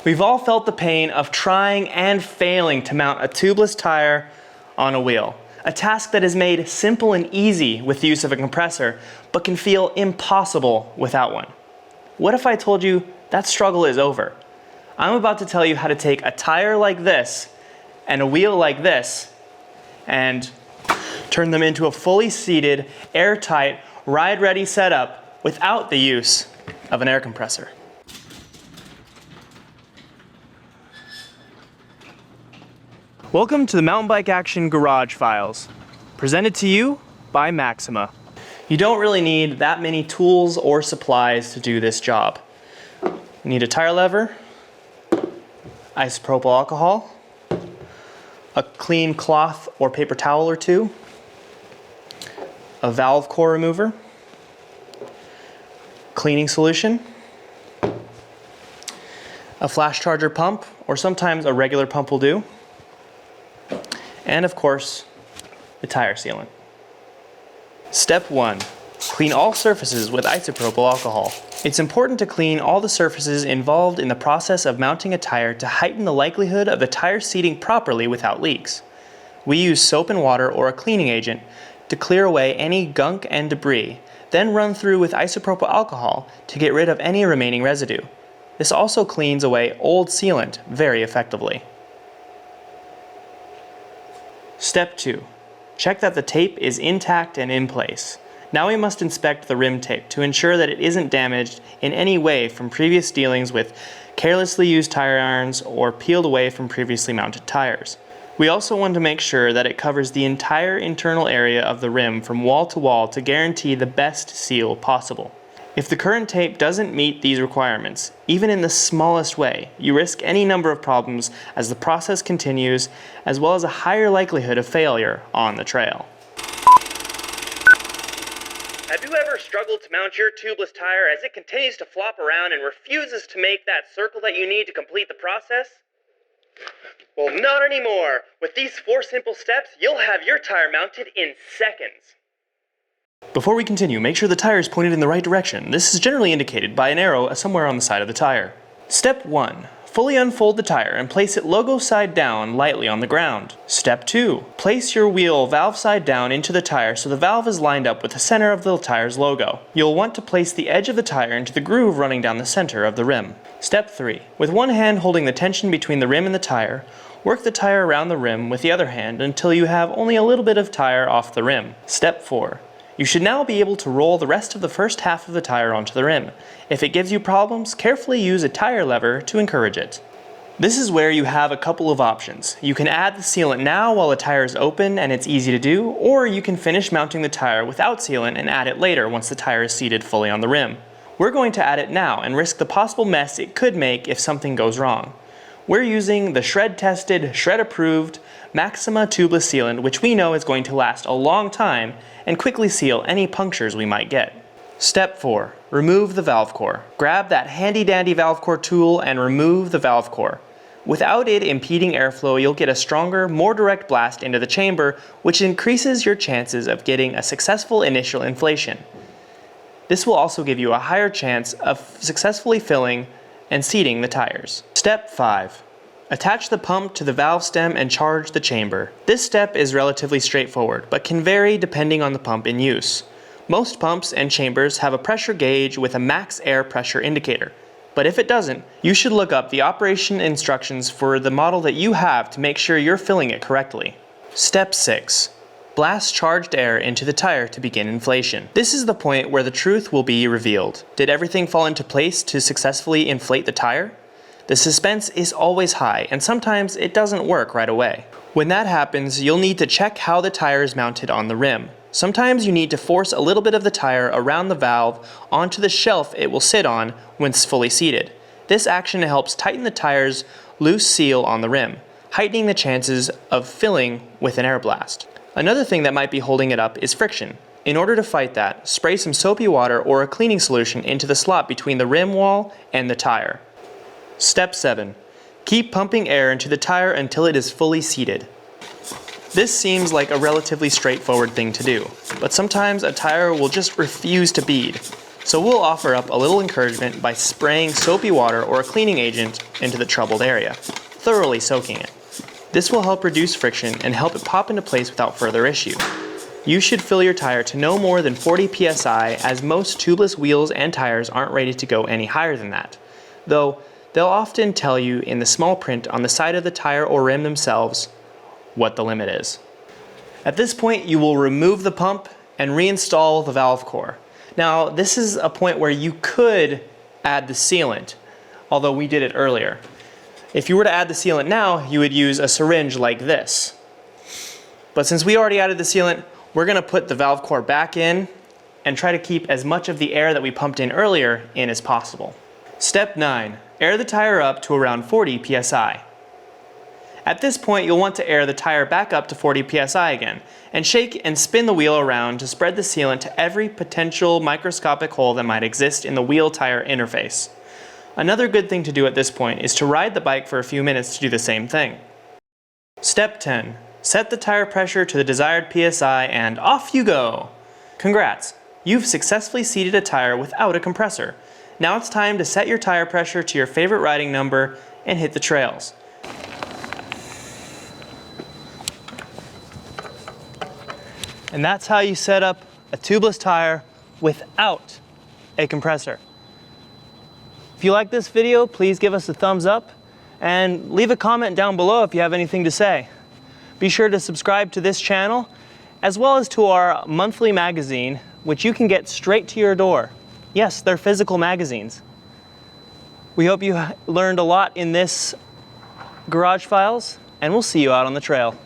We've all felt the pain of trying and failing to mount a tubeless tire on a wheel. A task that is made simple and easy with the use of a compressor, but can feel impossible without one. What if I told you that struggle is over? I'm about to tell you how to take a tire like this and a wheel like this and turn them into a fully seated, airtight, ride-ready setup without the use of an air compressor. Welcome to the Mountain Bike Action Garage Files, presented to you by Maxima. You don't really need that many tools or supplies to do this job. You need a tire lever, isopropyl alcohol, a clean cloth or paper towel or two, a valve core remover, cleaning solution, a flash charger pump, or sometimes a regular pump will do, and of course, the tire sealant. Step 1. Clean all surfaces with isopropyl alcohol. It's important to clean all the surfaces involved in the process of mounting a tire to heighten the likelihood of the tire seating properly without leaks. We use soap and water or a cleaning agent to clear away any gunk and debris, then run through with isopropyl alcohol to get rid of any remaining residue. This also cleans away old sealant very effectively. Step 2. Check that the tape is intact and in place. Now we must inspect the rim tape to ensure that it isn't damaged in any way from previous dealings with carelessly used tire irons or peeled away from previously mounted tires. We also want to make sure that it covers the entire internal area of the rim from wall to wall to guarantee the best seal possible. If the current tape doesn't meet these requirements, even in the smallest way, you risk any number of problems as the process continues, as well as a higher likelihood of failure on the trail. Have you ever struggled to mount your tubeless tire as it continues to flop around and refuses to make that circle that you need to complete the process? Well, not anymore. With these 4 simple steps, you'll have your tire mounted in seconds. Before we continue, make sure the tire is pointed in the right direction. This is generally indicated by an arrow somewhere on the side of the tire. Step 1. Fully unfold the tire and place it logo side down lightly on the ground. Step 2. Place your wheel valve side down into the tire so the valve is lined up with the center of the tire's logo. You'll want to place the edge of the tire into the groove running down the center of the rim. Step 3. With one hand holding the tension between the rim and the tire, work the tire around the rim with the other hand until you have only a little bit of tire off the rim. Step 4. You should now be able to roll the rest of the first half of the tire onto the rim. If it gives you problems, carefully use a tire lever to encourage it. This is where you have a couple of options. You can add the sealant now while the tire is open and it's easy to do, or you can finish mounting the tire without sealant and add it later once the tire is seated fully on the rim. We're going to add it now and risk the possible mess it could make if something goes wrong. We're using the shred-tested, shred-approved Maxima tubeless sealant, which we know is going to last a long time and quickly seal any punctures we might get. Step 4. Remove the valve core. Grab that handy-dandy valve core tool and remove the valve core. Without it impeding airflow, you'll get a stronger, more direct blast into the chamber, which increases your chances of getting a successful initial inflation. This will also give you a higher chance of successfully filling and seating the tires. Step 5. Attach the pump to the valve stem and charge the chamber. This step is relatively straightforward, but can vary depending on the pump in use. Most pumps and chambers have a pressure gauge with a max air pressure indicator, but if it doesn't, you should look up the operation instructions for the model that you have to make sure you're filling it correctly. Step 6. Blast charged air into the tire to begin inflation. This is the point where the truth will be revealed. Did everything fall into place to successfully inflate the tire? The suspense is always high, and sometimes it doesn't work right away. When that happens, you'll need to check how the tire is mounted on the rim. Sometimes you need to force a little bit of the tire around the valve onto the shelf it will sit on when it's fully seated. This action helps tighten the tire's loose seal on the rim, heightening the chances of filling with an air blast. Another thing that might be holding it up is friction. In order to fight that, spray some soapy water or a cleaning solution into the slot between the rim wall and the tire. Step 7. Keep pumping air into the tire until it is fully seated. This seems like a relatively straightforward thing to do, but sometimes a tire will just refuse to bead. So we'll offer up a little encouragement by spraying soapy water or a cleaning agent into the troubled area, thoroughly soaking it. This will help reduce friction and help it pop into place without further issue. You should fill your tire to no more than 40 psi, as most tubeless wheels and tires aren't rated to go any higher than that. Though, they'll often tell you in the small print on the side of the tire or rim themselves what the limit is. At this point, you will remove the pump and reinstall the valve core. Now, this is a point where you could add the sealant, although we did it earlier. If you were to add the sealant now, you would use a syringe like this. But since we already added the sealant, we're going to put the valve core back in and try to keep as much of the air that we pumped in earlier in as possible. Step 9. Air the tire up to around 40 psi. At this point, you'll want to air the tire back up to 40 psi again, and shake and spin the wheel around to spread the sealant to every potential microscopic hole that might exist in the wheel-tire interface. Another good thing to do at this point is to ride the bike for a few minutes to do the same thing. Step 10. Set the tire pressure to the desired psi and off you go! Congrats! You've successfully seated a tire without a compressor. Now it's time to set your tire pressure to your favorite riding number and hit the trails. And that's how you set up a tubeless tire without a compressor. If you like this video, please give us a thumbs up and leave a comment down below if you have anything to say. Be sure to subscribe to this channel as well as to our monthly magazine, which you can get straight to your door. Yes, they're physical magazines. We hope you learned a lot in this Garage Files, and we'll see you out on the trail.